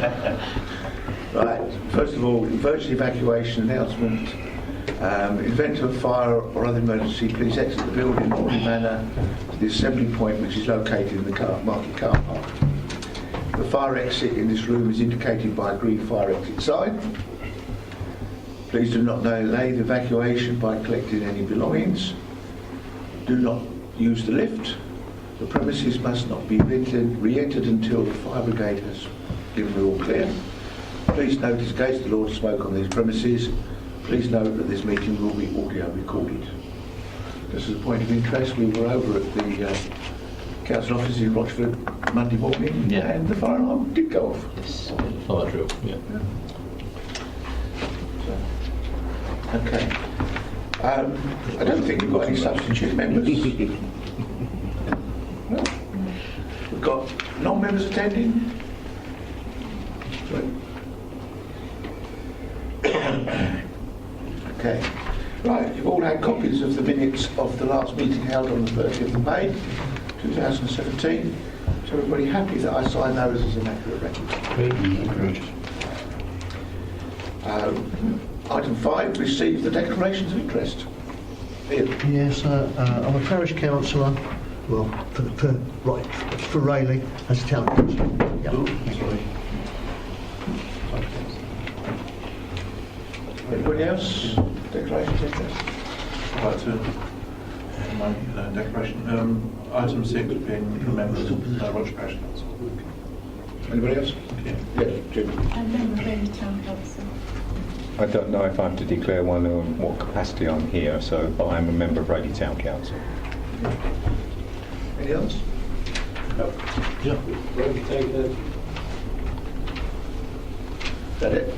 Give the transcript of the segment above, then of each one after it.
Right, first of all, emergency evacuation announcement. In the event of a fire or other emergency, please exit the building in orderly manner to the assembly point, which is located in the market car park. The fire exit in this room is indicated by a green fire exit sign. Please do not delay the evacuation by collecting any belongings. Do not use the lift. The premises must not be re-entered until the fire brigade has given the all clear. Please note it's against the law to smoke on these premises. Please note that this meeting will be audio recorded. Just as a point of interest, we were over at the council office in Rochford Monday morning, and the fire alarm did go off. Yes, fire drill, yeah. So, okay. I don't think we've got any substitute members. No. We've got non-members attending. Okay. Right, you've all had copies of the minutes of the last meeting held on the 30th of May 2017. So everybody happy that I sign those as an accurate record? Item 5, receive the declarations of interest. Ian. Yes, I'm a parish councillor. Well, for Rayleigh as a town councillor. Yep. Sorry. Anybody else? Declarations of interest? I'd like to my declaration. Item 6 being a member of Rochester Parish Council. Anybody else? Yeah. Yeah, Jim. And then we're in town council. I don't know if I'm to declare one or what capacity I'm here, but I'm a member of Rayleigh Town Council. Any else? No. Yeah. Is that it?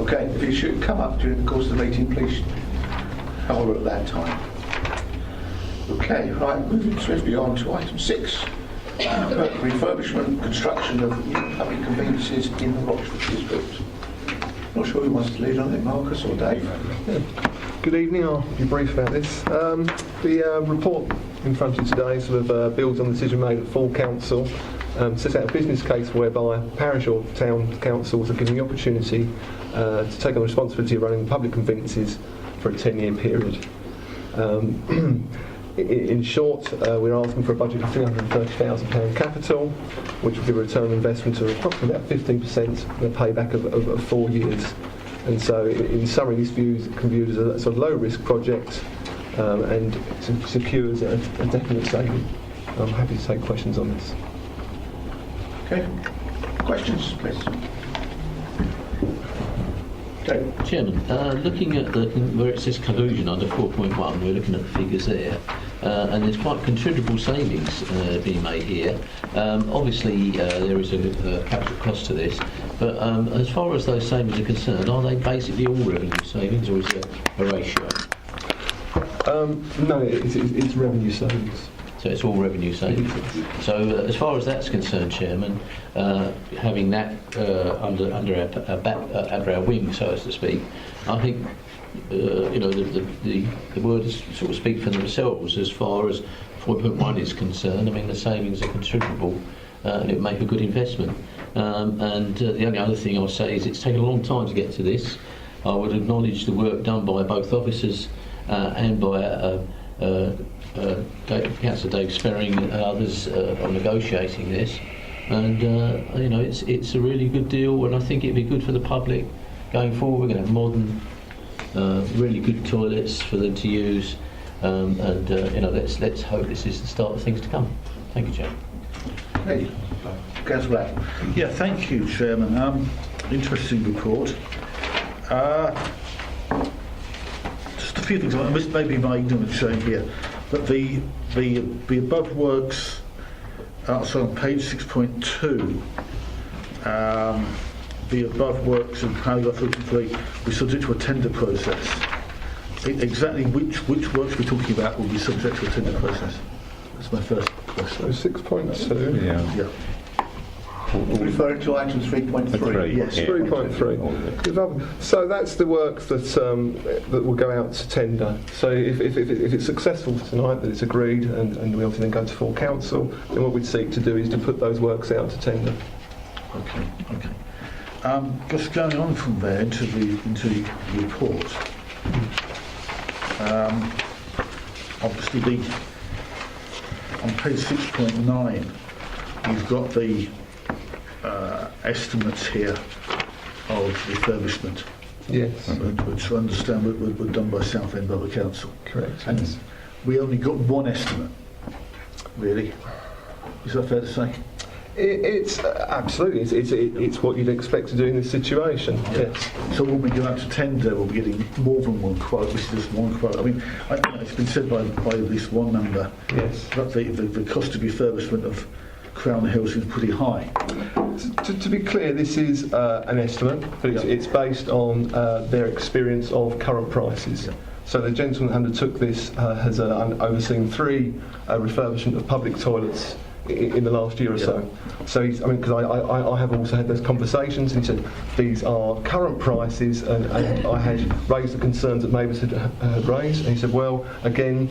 Okay, if you should come up during the course of the meeting, please holler at that time. Okay, right, moving swiftly on to item 6. Refurbishment, construction of new public conveniences in the Rochford district. Not sure who wants to lead on it, Marcus or Dave? Good evening, I'll be brief about this. The report in front of you today sort of builds on the decision made at full council, sets out a business case whereby parish or town councils are given the opportunity to take on the responsibility of running public conveyances for a 10-year period. In short, we're asking for a budget of £330,000 capital, which will give a return on investment of approximately about 15% and a payback of 4 years. And so, in summary, this can be viewed as a sort of low-risk project and secures a definite saving. I'm happy to take questions on this. Okay. Questions, please. Okay. Chairman, looking at where it says conclusion under 4.1, we're looking at the figures there, and there's quite considerable savings being made here. Obviously, there is a capital cost to this, but as far as those savings are concerned, are they basically all revenue savings, or is there a ratio? No, it's revenue savings. So it's all revenue savings. So as far as that's concerned, Chairman, having that under our wing, so as to speak, I think the words sort of speak for themselves as far as 4.1 is concerned. I mean, the savings are considerable, and it make a good investment. And the only other thing I'll say is it's taken a long time to get to this. I would acknowledge the work done by both officers and by Councillor Dave Sperring and others on negotiating this, and it's a really good deal, and I think it'd be good for the public going forward. We're going to have modern, really good toilets for them to use, and let's hope this is the start of things to come. Thank you, Chair. Hey, Councillor Black. Yeah, thank you, Chairman. Interesting report. Just a few things. This may be my ignorance showing here, but the above works, so on page 6.2, the above works in paragraph 33 be subject to a tender process. Exactly which works we're talking about will be subject to a tender process? That's my first question. So 6.2. Yeah. Referring to item 3.3. Yes. 3.3. So that's the work that will go out to tender. So if it's successful tonight, that it's agreed, and we obviously then go to full council, then what we'd seek to do is to put those works out to tender. Okay. Just going on from there into the report. Obviously, on page 6.9, you've got the estimates here of refurbishment, Yes, which I understand were done by Southend Borough Council. correct. And we only got one estimate, really. Is that fair to say? It's absolutely, it's what you'd expect to do in this situation, yes. So when we go out to tender, we'll be getting more than one quote. This is just one quote. I mean, it's been said by at least one member Yes. that the cost of refurbishment of Crown Hill seems pretty high. To be clear, this is an estimate, but it's based on their experience of current prices. Yeah. So the gentleman who undertook this has overseen 3 refurbishment of public toilets in the last year or so. So because I have also had those conversations, and he said these are current prices, and I had raised the concerns that neighbours had raised, and he said, well, again,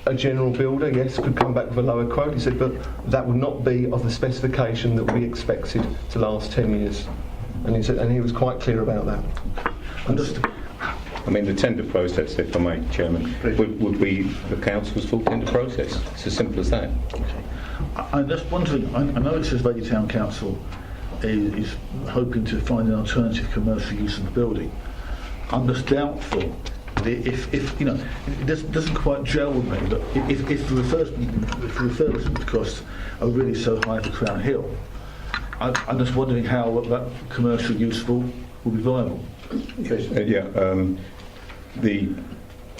a general builder, yes, could come back with a lower quote. He said, but that would not be of the specification that we expected to last 10 years. And he said, and he was quite clear about that. Understood. I mean, the tender process, if I may, Chairman, would be the council's full tender process. It's as simple as that. I'm just wondering, I know it says Valley Town Council is hoping to find an alternative commercial use of the building. I'm just doubtful that if you know, it doesn't quite gel with me, but if the refurbishment costs are really so high for Crown Hill, I'm just wondering how that commercial use will be viable. The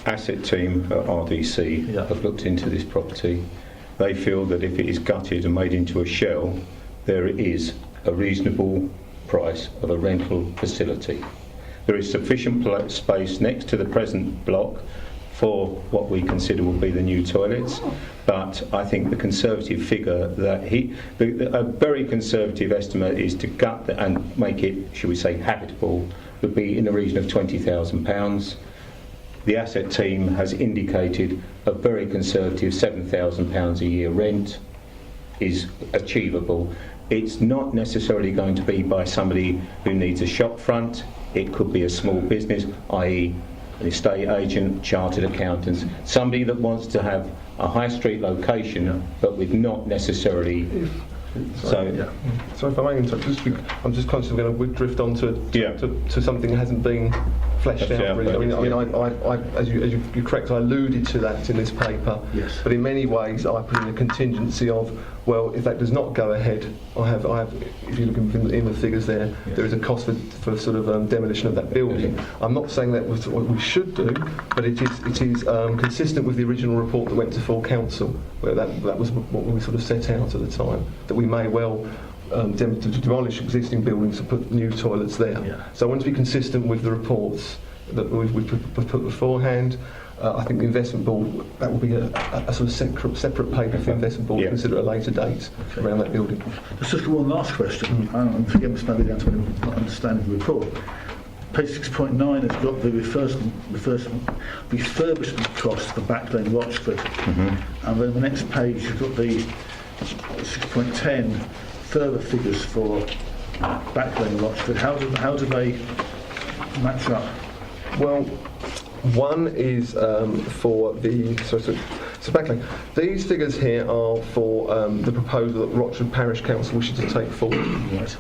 asset team at RDC have looked into this property. They feel that if it is gutted and made into a shell, there is a reasonable price of a rental facility. There is sufficient space next to the present block for what we consider will be the new toilets, but I think the conservative figure that a very conservative estimate is to gut and make it, shall we say, habitable, would be in the region of £20,000. The asset team has indicated a very conservative £7,000 a year rent is achievable. It's not necessarily going to be by somebody who needs a shop front. It could be a small business, i.e. an estate agent, chartered accountants, somebody that wants to have a high street location, but with not necessarily. So if I may interrupt, I'm just conscious of going to drift on to something that hasn't been fleshed out. Really. I as you correct, I alluded to that in this paper. Yes. But in many ways, I put in a contingency of, well, if that does not go ahead, I have. If you look in the figures there, there is a cost for sort of demolition of that building. I'm not saying that was what we should do, but it is consistent with the original report that went to full council, where that was what we sort of set out at the time, that we may well to demolish existing buildings and put new toilets there. Yeah. So I want to be consistent with the reports that we've put beforehand. I think the investment board, that will be a sort of separate paper for the investment board to consider at a later date around that building. Just one last question, and forgive me, maybe down to not understanding the report. Page 6.9 has got the refurbishment cost for Back Lane Rochford, and then the next page you've got the 6.10 further figures for Back Lane Rochford. How do they match up? Well, one is for the so Back Lane. These figures here are for the proposal that Rochford Parish Council wishes to take forward. Right.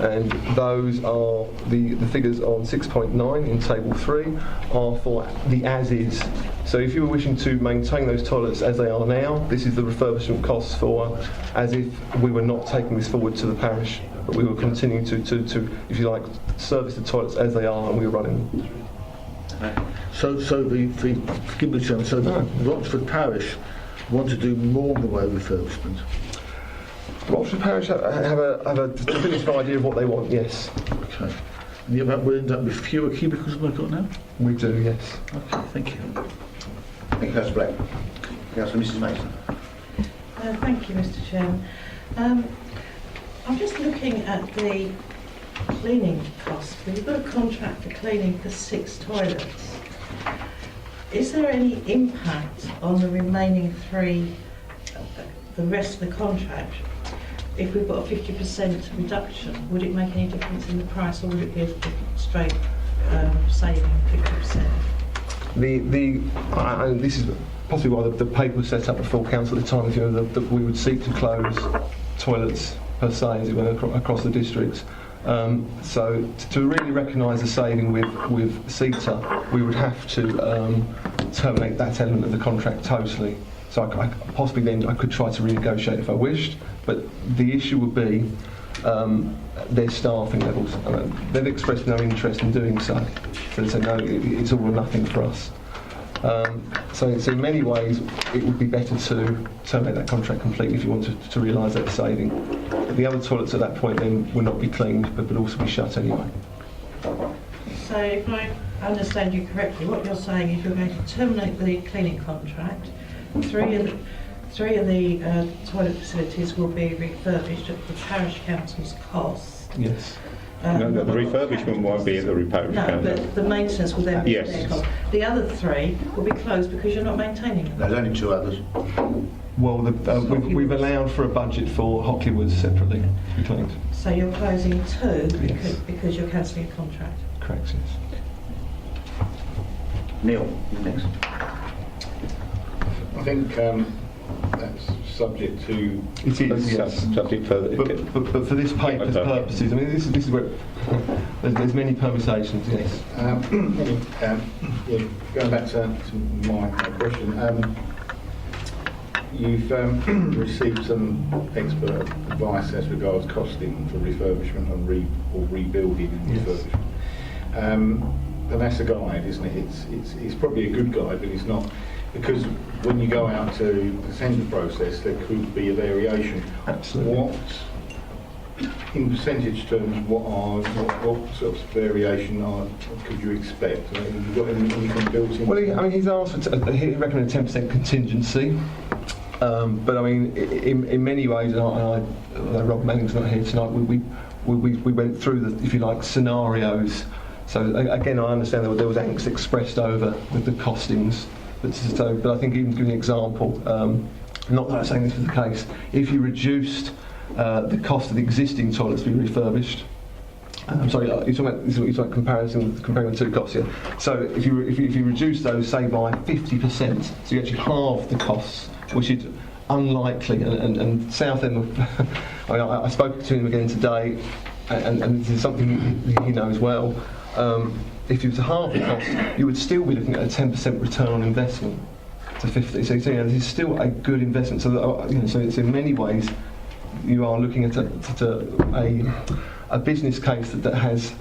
And those are the figures on 6.9 in table 3 are for the as-is. So if you were wishing to maintain those toilets as they are now, this is the refurbishment costs for as if we were not taking this forward to the parish, but we were continuing to if you like, service the toilets as they are and we were running them. So forgive me, Chairman, so Rochford Parish want to do more in the way of refurbishment. Rochford Parish have a definitive idea of what they want, yes. Okay. And yet we'll end up with fewer cubicles than we've got now? We do, yes. Okay, thank you. Thank you, Councillor Black. Councillor Mrs Mason. Thank you, Mr Chairman. I'm just looking at the cleaning costs. We've got a contract for cleaning for 6 toilets. Is there any impact on the remaining 3, the rest of the contract? if we've got a 50% reduction, would it make any difference in the price, or would it be a straight saving of 50%? This is possibly why the paper was set up before council at the time, that we would seek to close toilets per se as it went across the districts. So to really recognise the saving with CETA, we would have to terminate that element of the contract totally. So I possibly then I could try to renegotiate if I wished, but the issue would be their staffing levels. They've expressed no interest in doing so. So they say no, it's all or nothing for us. So in many ways, it would be better to terminate that contract completely if you want to realise that saving. The other toilets at that point then would not be cleaned, but would also be shut anyway. So if I understand you correctly, what you're saying is you're going to terminate the cleaning contract. Three of the toilet facilities will be refurbished at the parish council's cost. Yes. No, the refurbishment won't be at the parish council. No, but the maintenance will then be at their cost. The other three will be closed because you're not maintaining them. There's only 2 others. Well, we've allowed for a budget for Hockley Woods separately to be cleaned. So you're closing 2 Yes. because you're cancelling a contract. Correct, yes. Neil, you next. I think that's subject to. It is, yes. Subject further. But for this paper's purposes, I mean, this is where there's many permutations, yes. Going back to my question, you've received some expert advice as regards costing for refurbishment and rebuilding and refurbishment. And that's a guide, isn't it? It's probably a good guide, but it's not, because when you go out to the tender process, there could be a variation. Absolutely. What, in percentage terms, what sort of variation could you expect? Have you got anything built in? Well, he's asked for he recommended 10% contingency. But I mean, in many ways, and although Rob Manning's not here tonight, we went through the, if you like, scenarios. So again, I understand there was angst expressed over the costings. But I think even giving an example, not that I'm saying this was the case, if you reduced the cost of the existing toilets to be refurbished, I'm sorry, you're talking about comparing the two costs here. So if you reduce those, say, by 50%, so you actually halve the costs, which is unlikely. And Southend, I spoke to him again today, and this is something he knows well. If you were to halve the cost, you would still be looking at a 10% return on investment to 50. So this is still a good investment. So so it's in many ways you are looking at a business case that has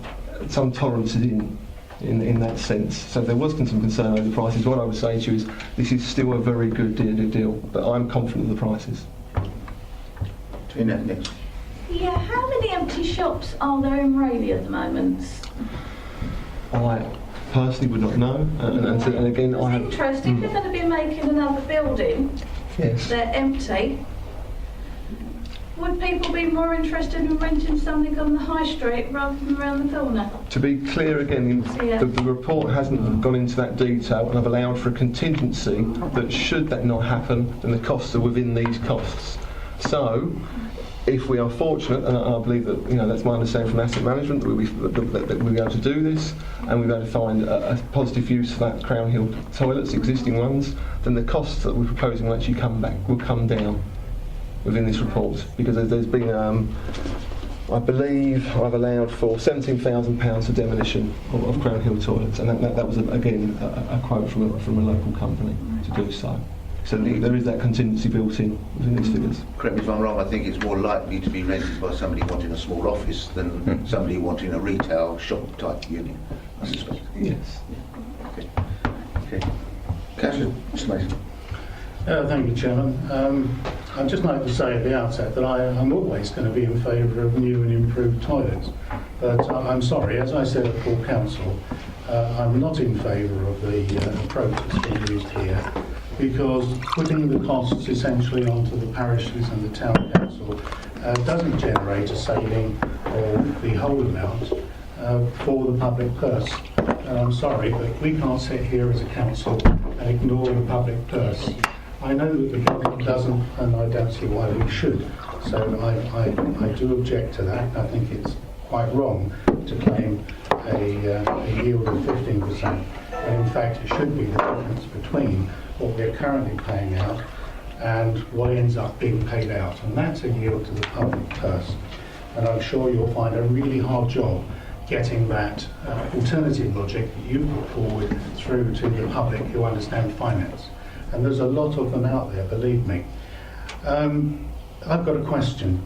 some tolerances in that sense. So if there was some concern over the prices, what I would say to you is this is still a very good deal, but I'm confident of the prices. Tina, next. Yeah, how many empty shops are there in Rayleigh at the moment? I personally would not know, and again, I have... Interest, if you're going to be making another building, Yes. they're empty, would people be more interested in renting something on the high street rather than around the corner? To be clear again, Yeah. the report hasn't gone into that detail, and I've allowed for a contingency that should that not happen, then the costs are within these costs. So, if we are fortunate, and I believe that that's my understanding from asset management, that we'll be able to do this, and we'll be able to find a positive use for that Crown Hill toilets, existing ones, then the costs that we're proposing will actually come down within this report, because there's been, I believe, I've allowed for £17,000 for demolition of Crown Hill toilets, and that was again a quote from a local company to do so. So there is that contingency built in within these figures. Correct me if I'm wrong, I think it's more likely to be rented by somebody wanting a small office than somebody wanting a retail shop type unit, I suspect. Yes. Okay. Councillor Mason. Thank you, Chairman. I'd just like to say at the outset that I'm always going to be in favour of new and improved toilets. But I'm sorry, as I said at full council, I'm not in favour of the approach that's being used here, because putting the costs essentially onto the parishes and the town council doesn't generate a saving of the whole amount for the public purse. And I'm sorry, but we can't sit here as a council and ignore the public purse. I know that the public doesn't, and I don't see why we should, So I do object to that. I think it's quite wrong to claim a yield of 15%, when in fact it should be the difference between what we're currently paying out and what ends up being paid out, and that's a yield to the public purse. And I'm sure you'll find a really hard job getting that alternative logic that you put forward through to the public who understand finance. And there's a lot of them out there, believe me. I've got a question,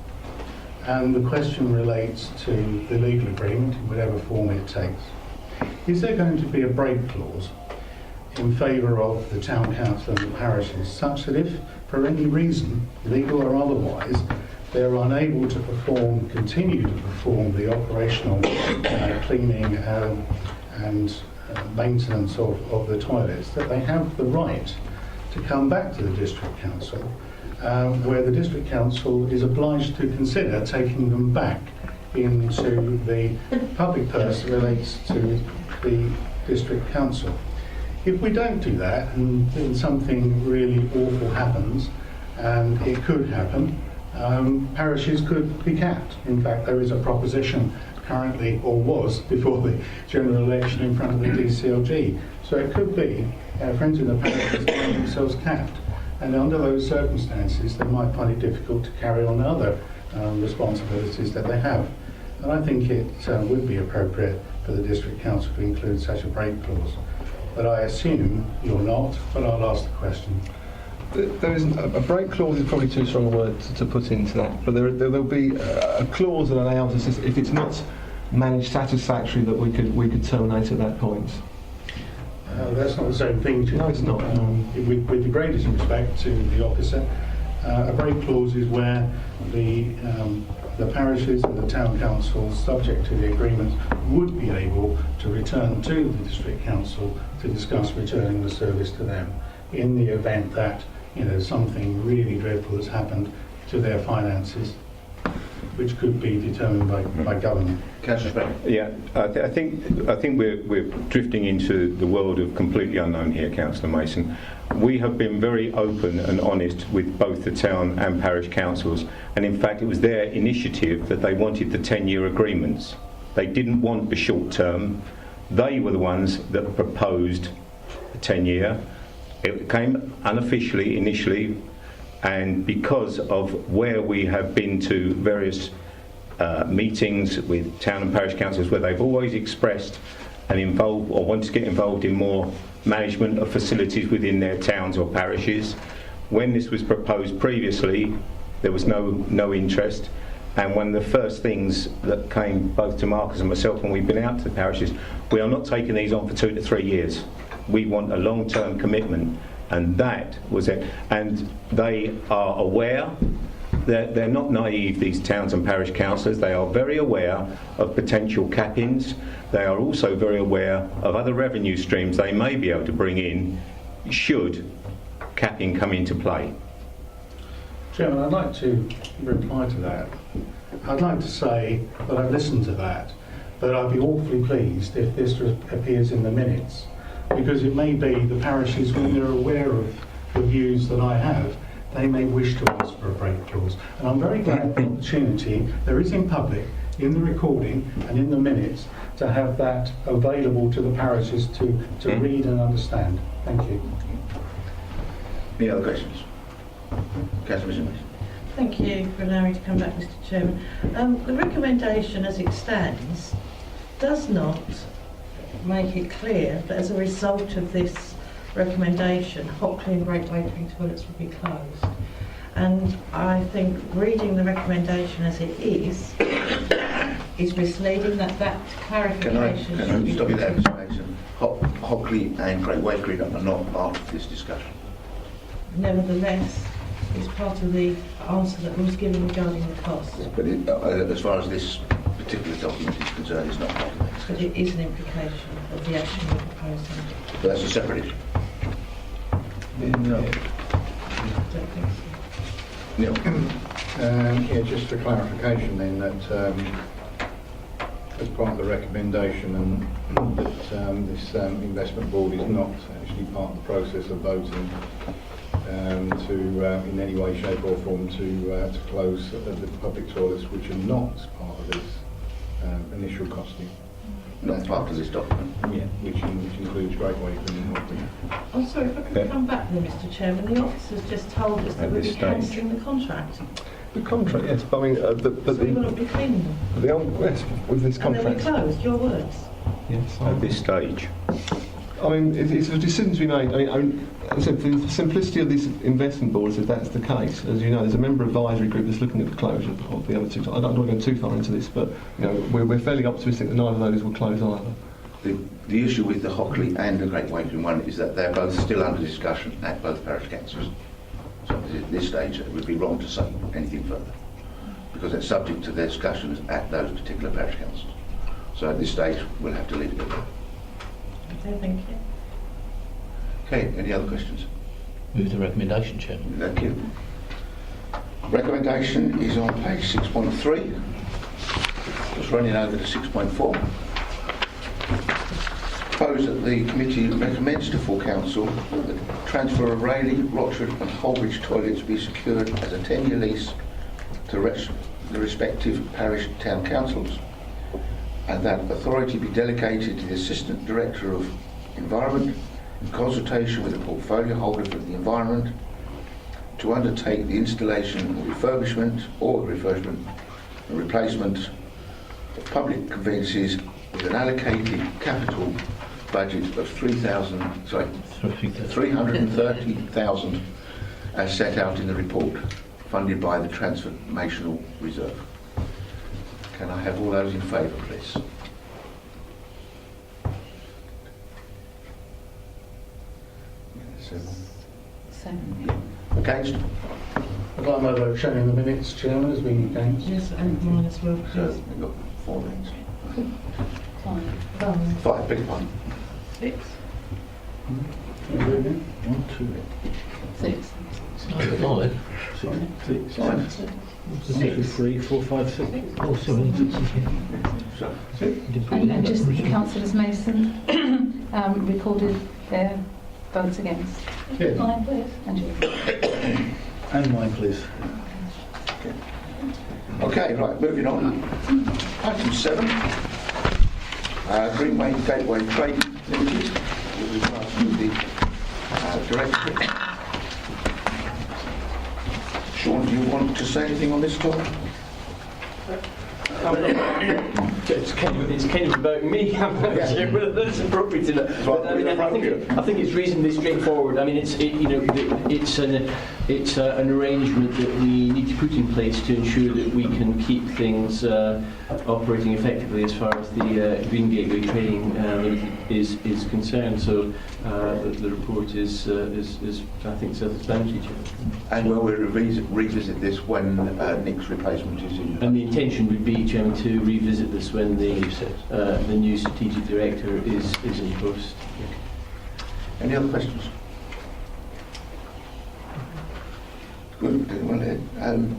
and the question relates to the legal agreement in whatever form it takes. Is there going to be a break clause in favour of the town council and the parishes, such that if for any reason, legal or otherwise, they're unable to continue to perform the operational cleaning and maintenance of the toilets, that they have the right to come back to the district council, where the district council is obliged to consider taking them back into the public purse that relates to the district council. If we don't do that, and then something really awful happens, and it could happen, parishes could be capped. In fact, there is a proposition currently, or was before the general election, in front of the DCLG. So it could be friends in the parishes find themselves capped. And under those circumstances, they might find it difficult to carry on other responsibilities that they have. And I think it would be appropriate for the district council to include such a break clause. But I assume you're not, but I'll ask the question. There isn't a break clause is probably too strong a word to put into that, but there'll be a clause that allows us, if it's not managed satisfactorily, that we could terminate at that point. That's not the same thing, Jim. No, it's not. With the greatest respect to the officer, a break clause is where the parishes and the town councils, subject to the agreement, would be able to return to the district council to discuss returning the service to them in the event that something really dreadful has happened to their finances, which could be determined by government. Yeah, I think we're drifting into the world of completely unknown here, Councillor Mason. We have been very open and honest with both the town and parish councils, and in fact it was their initiative that they wanted the 10-year agreements. They didn't want the short term. They were the ones that proposed the 10-year. It came unofficially initially, and because of where we have been to various meetings with town and parish councils where they've always expressed and involved or want to get involved in more management of facilities within their towns or parishes. When this was proposed previously, there was no interest, and one of the first things that came both to Marcus and myself when we've been out to the parishes, we are not taking these on for 2 to 3 years. We want a long-term commitment, and that was it. And they are aware. They're not naive, these towns and parish councillors. They are very aware of potential cap-ins. They are also very aware of other revenue streams they may be able to bring in should capping come into play. Chairman, I'd like to reply to that. I'd like to say that I've listened to that, but I'd be awfully pleased if this appears in the minutes, because it may be the parishes, when they're aware of the views that I have, they may wish to ask for a break clause. And I'm very glad the opportunity there is in public, in the recording and in the minutes, to have that available to the parishes to read and understand. Thank you. Any other questions? Councillor Mason. Thank you for allowing me to come back, Mr. Chairman. The recommendation as it stands does not make it clear that as a result of this recommendation, Hockley and Great Wakering toilets will be closed. And I think reading the recommendation as it is misleading. That clarification. Can I stop you there, Mr. Mason? Hockley and Great Wakering are not part of this discussion. Nevertheless, it's part of the answer that was given regarding the costs. But as far as this particular document is concerned, it's not part of this. But it is an implication of the action we're proposing. But that's a separate issue. No. I don't think so. Neil. Yeah, just for clarification then, that as part of the recommendation, and that this investment board is not actually part of the process of voting to, in any way, shape or form, to close the public toilets which are not part of this initial costing. Not part of this document. Yeah, which includes Great Wakeland and Hotley. I'm sorry, if I could come back there, Mr Chairman. The officer's just told us that At we'll this be stage. cancelling the contract. The contract, yes, but I mean, So we won't be cleaning them. yes, with this And then we contract. closed, your words. Yes. At this stage. I mean, it's a decision to be made. I mean, as I said, for the simplicity of this investment board, if that's the case, as you know, there's a member advisory group that's looking at the closure of the other two. I don't want to go too far into this, but you know, we're fairly optimistic that neither of those will close either. The issue with the Hockley and the Great Wakeland one is that they're both still under discussion at both parish councils. So at this stage, it would be wrong to say anything further, because it's subject to their discussions at those particular parish councils. So at this stage, we'll have to leave it at that. Okay, thank you. Okay, any other questions? Move the recommendation, Chairman. Thank you. Recommendation is on page 6.3. Just running over to 6.4. Propose that the committee recommends to full council that the transfer of Rayleigh, Rochford and Holbridge toilets be secured as a 10-year lease to the respective parish town councils, and that authority be delegated to the Assistant Director of Environment in consultation with the portfolio holder for the environment to undertake the installation or refurbishment and replacement of public conveyances with an allocated capital budget of 330,000 as set out in the report, funded by the Transformational Reserve. Can I have all those in favour, please? Against? I'd like my vote shown in the minutes, Chairman, as being against. Yes, and mine as well, So please. we've got 4 minutes. 5. 5, beg your pardon. 6. 1, 2, 6. 5. 3, 4, 5, 6. Oh, sorry. So, And just Councillors Mason recorded their votes against. Yeah. Mine, please. And you. And mine, please. okay, right, moving on. Item 7. Greenway Gateway Trade Limited, with regards to the directorate. Sean, do you want to say anything on this topic? It's kind of about me. I'm not sure whether that's appropriate enough. But, I mean, I think it's reasonably straightforward. I mean, it's an arrangement that we need to put in place to ensure that we can keep things operating effectively as far as the Green Gateway Trading Limited is concerned. So the report is I think self-explanatory. And will we revisit this when Nick's replacement is in? And the intention would be, Chairman, to revisit this when the new strategic director is in post. Any other questions? Good, doing well here.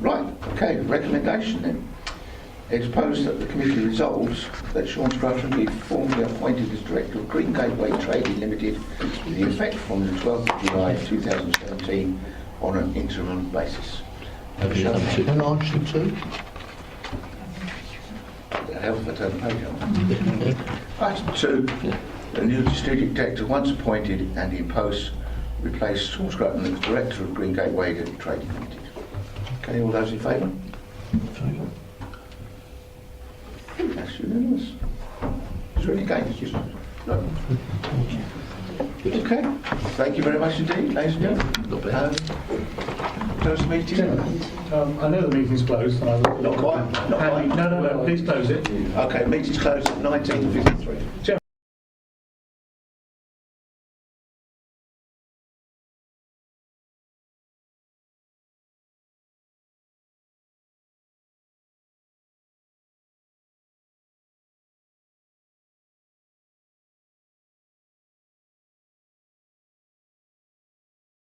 Right, okay, recommendation then. It's proposed that the committee resolves that Sean Strutton be formally appointed as Director of Green Gateway Trading Limited with the effect from the 12th of July 2017 on an interim basis. Have you done two? And I should too. Hell for turn the page on. Item 2. The new strategic director, once appointed and in post, replaced Sean Scrutton as Director of Green Gateway Trading Limited. Okay, all those in favour? That's unanimous. Is there any against? No. Okay, thank you very much indeed, ladies and gentlemen. Close the meeting. I know the meeting's closed. And Not quite. No, please close it. Okay, meeting's closed at 19:53.